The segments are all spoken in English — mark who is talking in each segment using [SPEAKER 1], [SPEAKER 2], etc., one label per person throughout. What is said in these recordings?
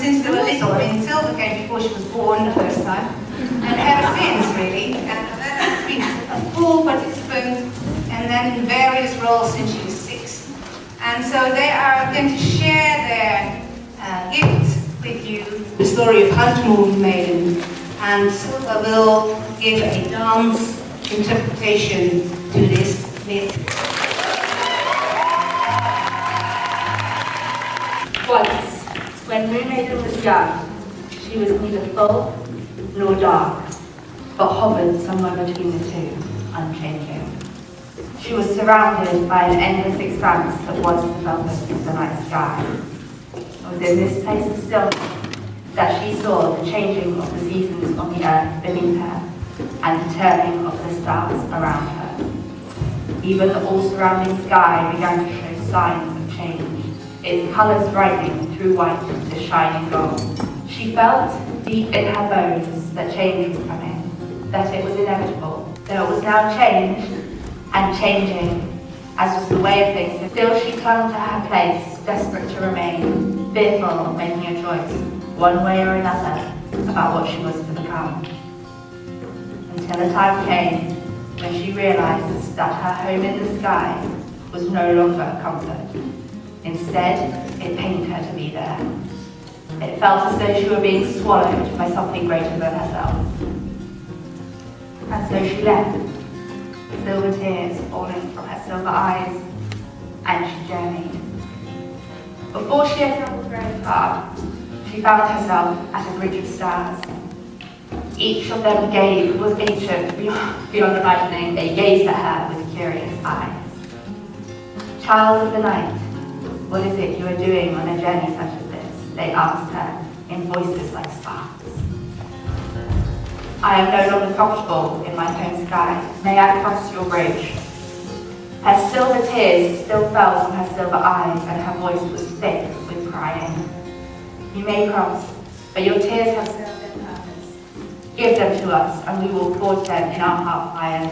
[SPEAKER 1] since they were little. I mean, Silva came before she was born the first time, and ever since, really. And then there's been a full participant, and then in various roles since she was 6. And so they are going to share their gifts with you. The story of Hunt Moon Maiden, and Silva will give a dance interpretation to this myth.
[SPEAKER 2] Once, when Moon Maiden was young, she was neither full nor dark, but hovered somewhere between the two, unchanging. She was surrounded by an endless expanse that was the velvet of the night sky. It was in this place of stillness that she saw the changing of the seasons on the earth beneath her and the turning of the stars around her. Even the all-surrounding sky began to show signs of change, its colours brightening through white to shining gold. She felt deep in her bones that change was coming, that it was inevitable, that it was now changed and changing, as was the way of things. Still she clung to her place, desperate to remain, fearful of making a choice, one way or another, about what she was to become. Until a time came when she realised that her home in the sky was no longer comfort. Instead, it pained her to be there. It felt as though she were being swallowed by something greater than herself. And so she left, silver tears falling from her silver eyes, and she journeyed. Before she had travelled very far, she found herself at a bridge of stars. Each of them was ancient beyond imagining. They gazed at her with curious eyes. Child of the night, what is it you are doing on a journey such as this? They asked her in voices like sparks. I am no longer comfortable in my home sky. May I cross your bridge? Her silver tears still fell from her silver eyes, and her voice was thick with crying. You may cross, but your tears have served their purpose. Give them to us, and we will forge them in our heart fires.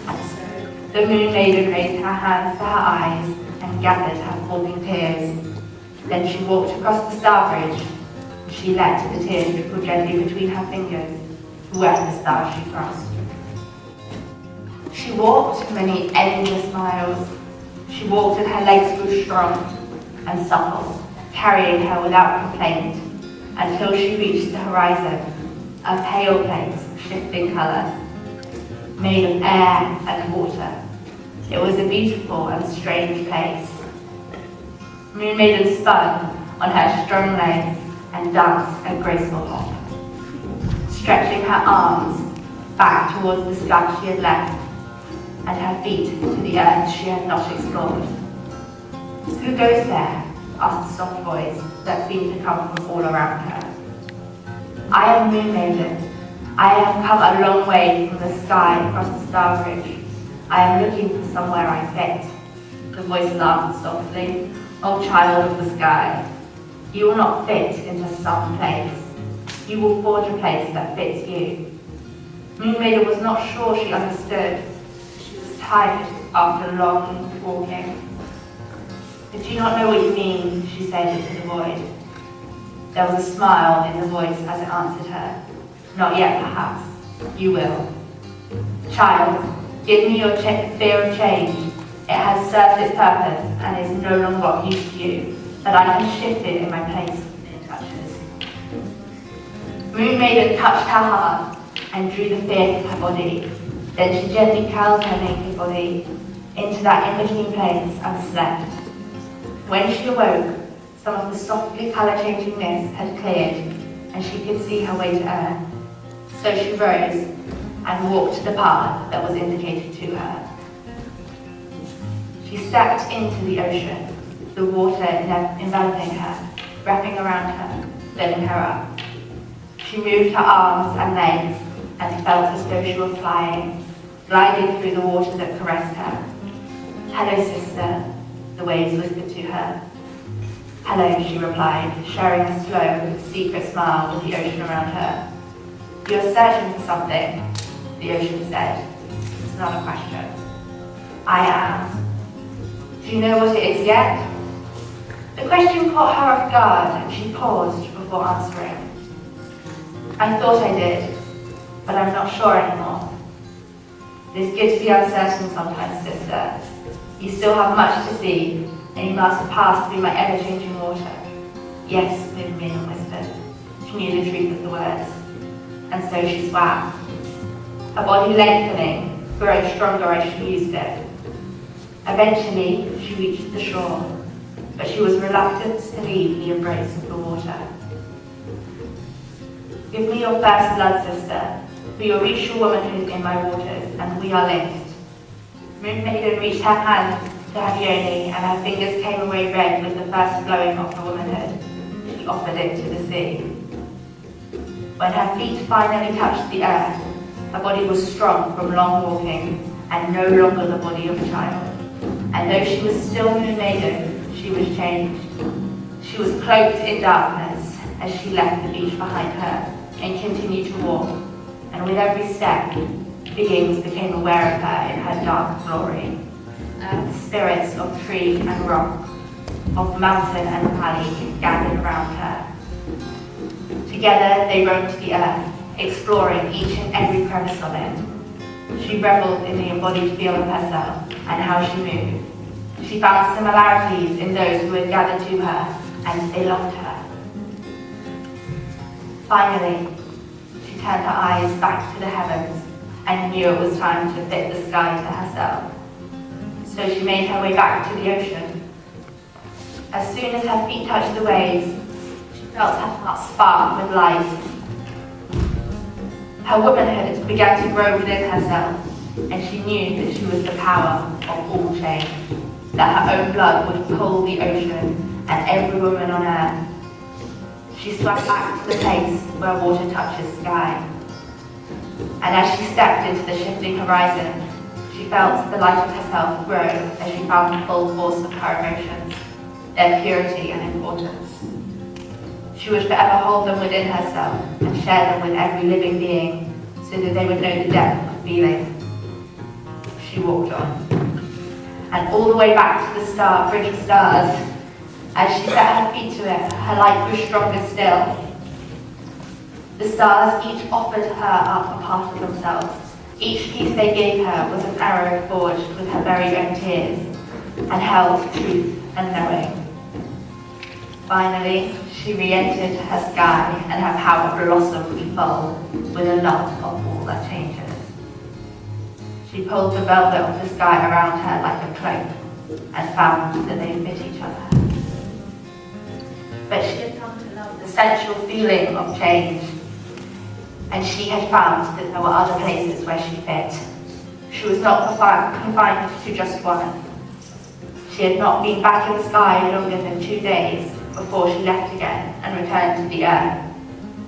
[SPEAKER 2] And so the Moon Maiden raised her hands to her eyes and gathered her falling tears. Then she walked across the star bridge. She let the tears trickle gently between her fingers to where the stars she crossed. She walked many endless miles. She walked and her legs grew strong and supple, carrying her without complaint, until she reached the horizon, a pale place of shifting colour, made of air and water. It was a beautiful and strange place. Moon Maiden spun on her strong legs and danced a graceful hop, stretching her arms back towards the sky she had left, and her feet to the earth she had not explored. Who goes there? Asked a soft voice that seemed to come from all around her. I am Moon Maiden. I have come a long way from the sky across the star bridge. I am looking for somewhere I fit. The voice laughed softly. Oh, child of the sky, you will not fit into some place. You will forge a place that fits you. Moon Maiden was not sure she understood. She was tired after long walking. I do not know what you mean, she said into the void. There was a smile in the voice as it answered her. Not yet, perhaps. You will. Child, give me your fear of change. It has served its purpose and is no longer of use to you, but I can shift it in my place when it touches. Moon Maiden touched her heart and drew the fear from her body. Then she gently curled her naked body into that in-between place and slept. When she awoke, some of the softly colour-changing mist had cleared, and she could see her way to earth. So she rose and walked the path that was indicated to her. She stepped into the ocean, the water enveloping her, wrapping around her, filling her up. She moved her arms and legs and felt as though she were flying, gliding through the water that caressed her. Hello, sister, the waves whispered to her. Hello, she replied, sharing a slow, secret smile with the ocean around her. You're searching for something, the ocean said. It's not a question. I am. Do you know what it is yet? The question caught her off guard, and she paused before answering. I thought I did, but I'm not sure anymore. It is good to be uncertain sometimes, sister. You still have much to see, and you must pass through my ever-changing water. Yes, Moon Maiden whispered. She knew the truth of the words. And so she swam, her body lengthening, growing stronger as she used it. Eventually, she reached the shore, but she was reluctant to leave the embrace of the water. Give me your first blood, sister, for your reach your womanhood in my waters, and we are linked. Moon Maiden reached her hand to her yoni, and her fingers came away red with the first flowing of her womanhood. She offered it to the sea. When her feet finally touched the earth, her body was strong from long walking, and no longer the body of a child. And though she was still Moon Maiden, she was changed. She was cloaked in darkness as she left the beach behind her and continued to walk, and with every step, beings became aware of her in her dark glory. Spirits of tree and rock, of mountain and valley gathered around her. Together they roamed the earth, exploring each and every crevice of it. She reveled in the embodied feel of herself and how she moved. She found similarities in those who had gathered to her, and they loved her. Finally, she turned her eyes back to the heavens and knew it was time to fit the sky to herself. So she made her way back to the ocean. As soon as her feet touched the waves, she felt her heart spark with light. Her womanhood began to grow within herself, and she knew that she was the power of all change, that her own blood would pull the ocean and every woman on earth. She swam back to the place where water touches sky. And as she stepped into the shifting horizon, she felt the light of herself grow as she found the full force of her emotions, their purity and importance. She would forever hold them within herself and share them with every living being so that they would know the depth of feeling. She walked on. And all the way back to the bridge of stars, as she set her feet to it, her light grew stronger still. The stars each offered her up a part of themselves. Each piece they gave her was an arrow forged with her very own tears, and held truth and knowing. Finally, she re-entered her sky, and her power blossomed full with a love of all that changes. She pulled the velvet of the sky around her like a cloak, and found that they fit each other. But she had come to love the sensual feeling of change, and she had found that there were other places where she fit. She was not confined to just one. She had not been back in the sky longer than 2 days before she left again and returned to the earth.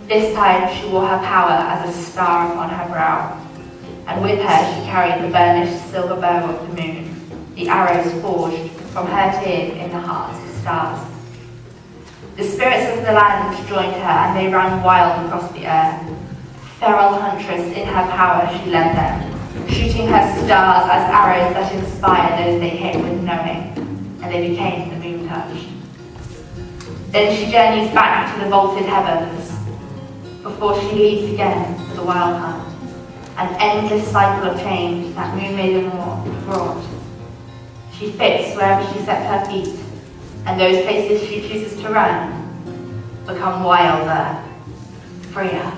[SPEAKER 2] This time she wore her power as a star upon her brow, and with her she carried the burnished silver bow of the moon, the arrows forged from her tears in the hearts of stars. The spirits of the land joined her, and they ran wild across the earth. Feral huntress in her power she led them, shooting her stars as arrows that inspire those they hit with knowing, and they became the moon touched. Then she journeys back to the vaulted heavens, before she leaves again for the wild hunt, an endless cycle of change that Moon Maiden brought. She fits wherever she sets her feet, and those places she chooses to run become wilder, freer.